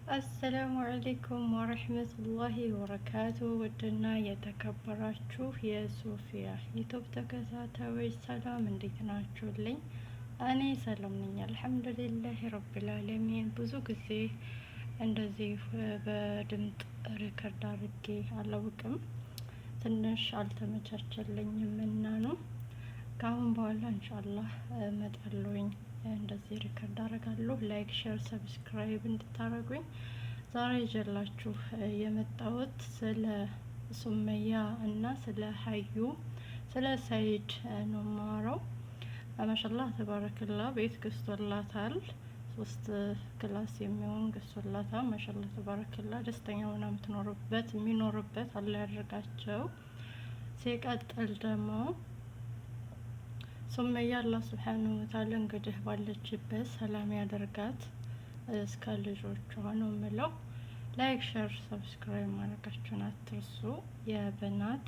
አሰላሙ አለይኩም ወረህመቱላሂ ወበረካቱ። ውድና የተከበራችሁ የሶፊያ ዩቱብ ተከታታዮች ሰላም፣ እንዴት ናችሁልኝ? እኔ ሰላም ነኝ አልሐምዱሊላህ ረቢል ዓለሚን። ብዙ ጊዜ እንደዚህ በድምፅ ሪከርድ አድርጌ አላውቅም፣ ትንሽ አልተመቻቸልኝም እና ነው። ከአሁን በኋላ እንሻላህ እመጣለሁኝ፣ እንደዚህ ሪከርድ አደርጋለሁ። ላይክ፣ ሼር፣ ሰብስክራይብ እንድታደርጉኝ። ዛሬ ይዤላችሁ የመጣሁት ስለ ሱመያ እና ስለ ሀዩ ስለ ሰይድ ነው ማወራው። ማሻአላህ ተባረክላ ቤት ገዝቶላታል። 3 ክላስ የሚሆን ገዝቶላታል። ማሻአላህ ተባረክላ ደስተኛ ሆና የሚኖርበት አላህ ያደርጋቸው። ሲቀጥል ደግሞ ሱመያ አላህ ሱብሓነሁ ወተዓላ እንግዲህ ባለችበት ሰላም ያደርጋት እስከ ልጆቿ ነው የምለው። ላይክ ሸር ሰብስክራይብ ማድረጋችሁን አትርሱ። የበናት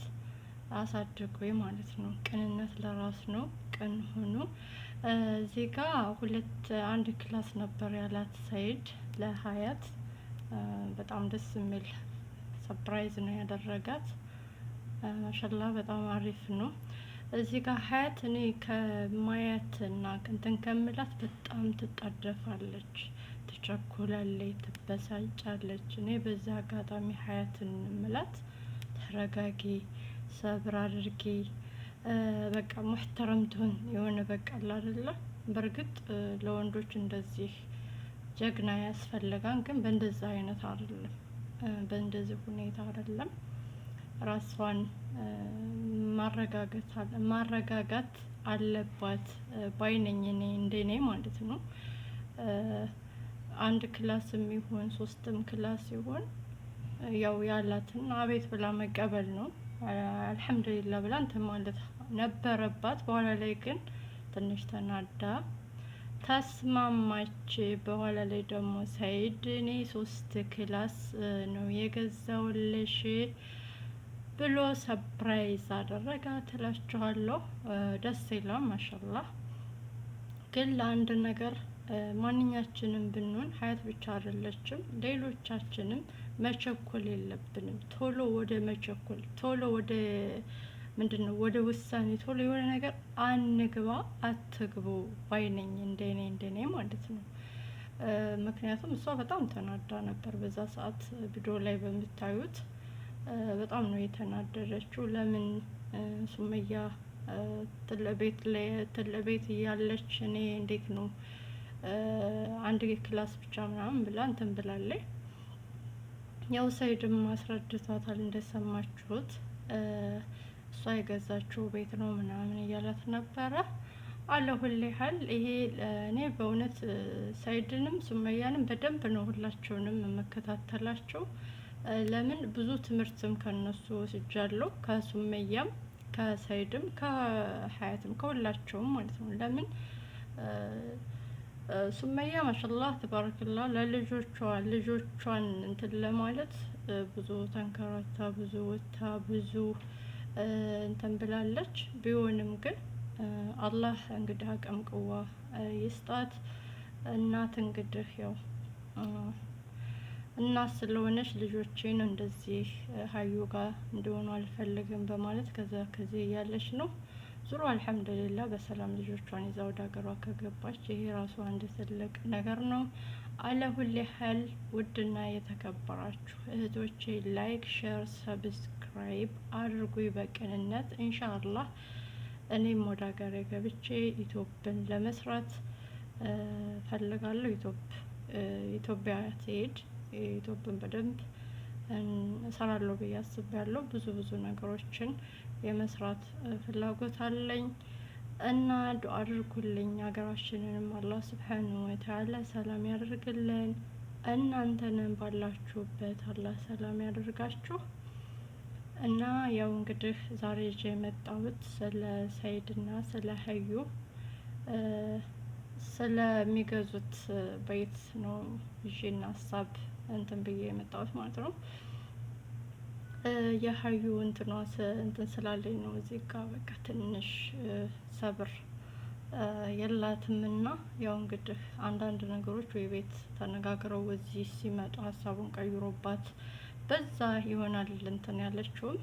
አሳድጉኝ ማለት ነው። ቅንነት ለራስ ነው። ቅን ሁኑ። እዚህ ጋር አንድ ክላስ ነበር ያላት ሰይድ ለሀያት። በጣም ደስ የሚል ሰፕራይዝ ነው ያደረጋት። ማሻአላህ በጣም አሪፍ ነው። እዚህ ጋር ሀያት እኔ ከማያት እና እንትን ከምላት በጣም ትጣደፋለች፣ ትቸኩላለች፣ ትበሳጫለች። እኔ በዛ አጋጣሚ ሀያትን ምላት ተረጋጊ፣ ሰብር አድርጊ፣ በቃ ሙህተረም ትሆን የሆነ በቃ አይደለ። በእርግጥ ለወንዶች እንደዚህ ጀግና ያስፈልጋል፣ ግን በእንደዛ አይነት አይደለም፣ በእንደዚህ ሁኔታ አይደለም። ራሷን ማረጋጋት አለባት ባይነኝ እኔ እንደኔ ማለት ነው። አንድ ክላስም ይሁን 3ም ክላስ ይሁን ያው ያላትን አቤት ብላ መቀበል ነው። አልሐምዱሊላህ ብላ እንትን ማለት ነበረባት። በኋላ ላይ ግን ትንሽ ተናዳ ተስማማች። በኋላ ላይ ደግሞ ሰይድ እኔ 3 ክላስ ነው የገዛውልሽ ብሎ ሰፕራይዝ አደረጋ ትላችኋለሁ። ደስ ይላል ማሻአላህ። ግን ለአንድ ነገር ማንኛችንም ብንሆን ሀያት ብቻ አይደለችም፣ ሌሎቻችንም መቸኮል የለብንም። ቶሎ ወደ መቸኮል፣ ቶሎ ወደ ምንድነው ወደ ውሳኔ ቶሎ የሆነ ነገር አትግቡ ባይነኝ እንደኔ ማለት ነው። ምክንያቱም እሷ በጣም ተናዳ ነበር በዛ ሰዓት ቪዲዮ ላይ በምታዩት በጣም ነው የተናደደችው። ለምን ሱመያ ትለቤት እያለች እኔ እንዴት ነው አንድ ክላስ ብቻ ምናምን ብላ እንትን ብላለች። ያው ሰይድም አስረድቷታል እንደሰማችሁት። እሷ የገዛችው ቤት ነው ምናምን እያላት ነበረ። አለሁል ሀል ይሄ እኔ በእውነት ሰይድንም ሱመያንም በደንብ ነው ሁላቸውንም የምከታተላቸው። ለምን ብዙ ትምህርትም ከነሱ ወስጃለሁ፣ ከሱመያም ከሰይድም ከሀያትም ከሁላቸውም ማለት ነው። ለምን ሱመያ ማሻአላህ ተባረክላ ልጆቿን እንትን ለማለት ብዙ ተንከራታ ብዙ ወታ ብዙ እንትን ብላለች። ቢሆንም ግን አላህ እንግዲህ አቅም ቅዋ ይስጣት። እናት እንግዲህ ያው እናት ስለሆነች ልጆቼን እንደዚህ ሀዩ ጋር እንዲሆኑ አልፈልግም በማለት ከዚህ እያለች ነው። ዙሮ አልሐምዱሊላህ በሰላም ልጆቿን ይዛ ወደ ሀገሯ ከገባች ይሄ ራሱ አንድ ትልቅ ነገር ነው። አለሁል ሀል ውድና የተከበራችሁ እህቶቼ ላይክ፣ ሼር፣ ሰብስክራይብ አድርጉኝ በቅንነት ኢንሻአላህ። እኔም ወደ ሀገሬ ገብቼ ኢትዮጵያን ለመስራት ፈልጋለሁ። ኢትዮጵያ ትሄድ ኢትዮጵያን በደንብ እሰራለሁ ብዬ አስቤያለሁ። ብዙ ነገሮችን የመስራት ፍላጎት አለኝ እና ዱአ አድርጉልኝ። ሀገራችንንም አላህ ሱብሓነሁ ወተዓላ ሰላም ያደርግልን። እናንተንም ባላችሁበት አላህ ሰላም ያደርጋችሁ። እና ያው እንግዲህ ዛሬ ይዤ የመጣሁት ስለ ሰይድና ስለ ሀዩ ስለሚገዙት ቤት ነው ይዤና ሀሳብ እንትን ብዬ የመጣሁት ማለት ነው። የሀዩ እንትን ስላለኝ ነው እዚህ ጋር በቃ ትንሽ ሰብር የላትምና ያው እንግዲህ አንዳንድ ነገሮች ወይ ቤት ተነጋግረው እዚህ ሲመጡ ሀሳቡን ቀይሮባት በዛ ይሆናል እንትን ያለችውም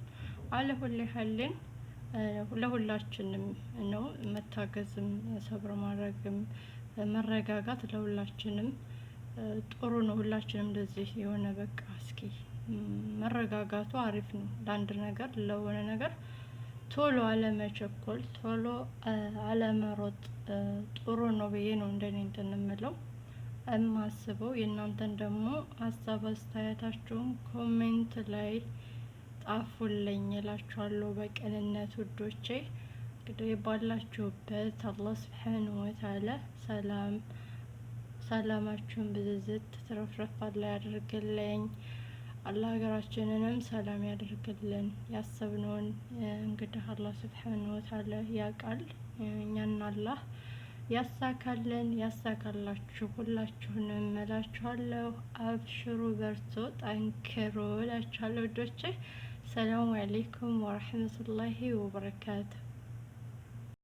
አለ ሁሌ ሀሌን ለሁላችንም ነው መታገዝም ሰብር ማድረግም መረጋጋት ለሁላችንም ጥሩ ነው። ሁላችንም እንደዚህ የሆነ በቃ እስኪ መረጋጋቱ አሪፍ ነው። ለአንድ ነገር ለሆነ ነገር ቶሎ አለመቸኮል ቶሎ አለመሮጥ ጥሩ ነው ብዬ ነው እንደኔ እንትን እምለው እማስበው። የእናንተን ደግሞ ሀሳብ አስተያየታችሁን ኮሜንት ላይ ጻፉልኝ እላችኋለሁ በቅንነት ውዶቼ። እንግዲህ ባላችሁበት አላህ ሱብሓነሁ ወተዓላ ሰላማችሁን ብዝዝት ትረፍረፍ አላህ ያደርግልኝ። አላህ ሀገራችንንም ሰላም ያደርግልን። ያሰብነውን እንግዲህ አላህ ሱብሓነሁ ወተዓላ ያውቃል። እኛና አላህ ያሳካልን ያሳካላችሁ ሁላችሁንም እላችኋለሁ። አብሽሩ በርቱ ጠንክሩ እላችኋለሁ ውዶቼ። ሰላሙ አለይኩም ወረህመቱላሂ ወበረካቱ።